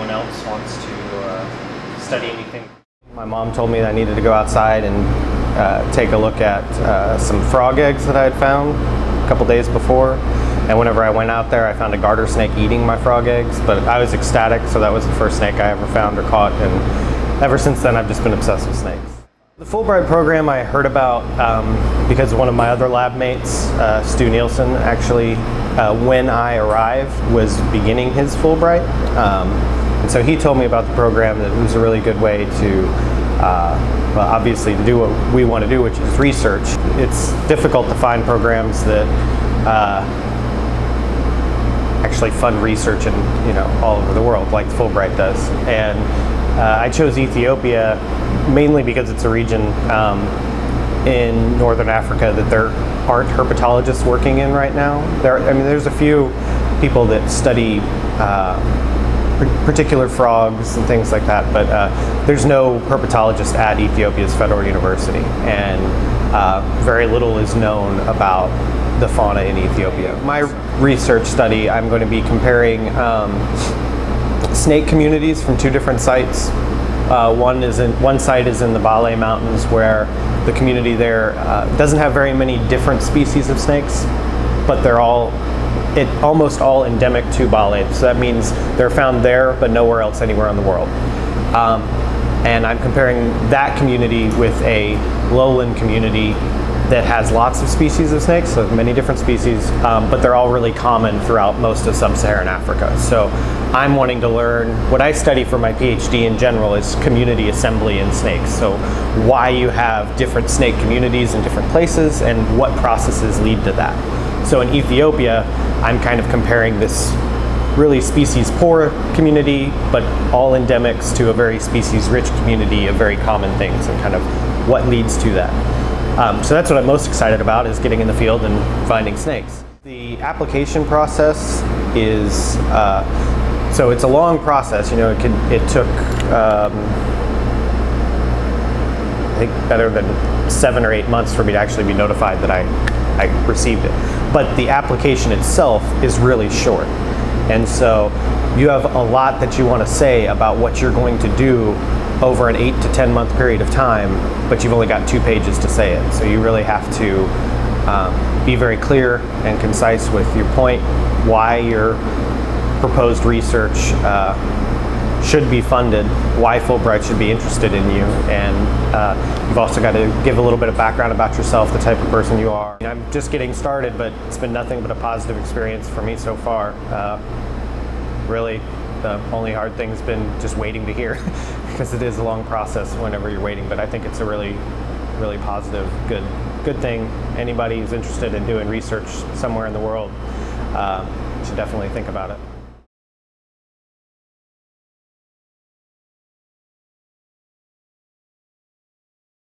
anyone else wants to study anything. My mom told me that I needed to go outside and take a look at some frog eggs that I had found a couple days before. And whenever I went out there, I found a garter snake eating my frog eggs, but I was ecstatic, so that was the first snake I ever found or caught, and ever since then I've just been obsessed with snakes. The Fulbright program I heard about because one of my other lab mates, Stu Nielsen, actually when I arrived was beginning his Fulbright. And so he told me about the program, that it was a really good way to well, obviously to do what we want to do, which is research. It's difficult to find programs that actually fund research in all over the world like Fulbright does. And I chose Ethiopia mainly because it's a region in northern Africa that there aren't herpetologists working in right now. There's a few people that study particular frogs and things like that, but there's no herpetologist at Ethiopia's federal university, and very little is known about the fauna in Ethiopia. My research study, I'm going to be comparing snake communities from two different sites. One site is in the Bale Mountains, where the community there doesn't have very many different species of snakes, but they're almost all endemic to Bale. So that means they're found there, but nowhere else anywhere in the world. And I'm comparing that community with a lowland community that has lots of species of snakes, so many different species, but they're all really common throughout most of sub-Saharan Africa. So I'm wanting to learn, what I study for my PhD in general is community assembly in snakes. So why you have different snake communities in different places and what processes lead to that. So in Ethiopia, I'm kind of comparing this really species-poor community, but all endemics, to a very species-rich community of very common things, and kind of what leads to that. So that's what I'm most excited about, is getting in the field and finding snakes. The application process is, so it's a long process. It took, I think, better than 7 or 8 months for me to actually be notified that I received it. But the application itself is really short. And so you have a lot that you want to say about what you're going to do over an 8 to 10 month period of time, but you've only got 2 pages to say it. So you really have to be very clear and concise with your point, why your proposed research should be funded, why Fulbright should be interested in you, and you've also got to give a little bit of background about yourself, the type of person you are. I'm just getting started, but it's been nothing but a positive experience for me so far. Really, the only hard thing's been just waiting to hear, because it is a long process whenever you're waiting, but I think it's a really, really positive, good thing. Anybody who's interested in doing research somewhere in the world should definitely think about it.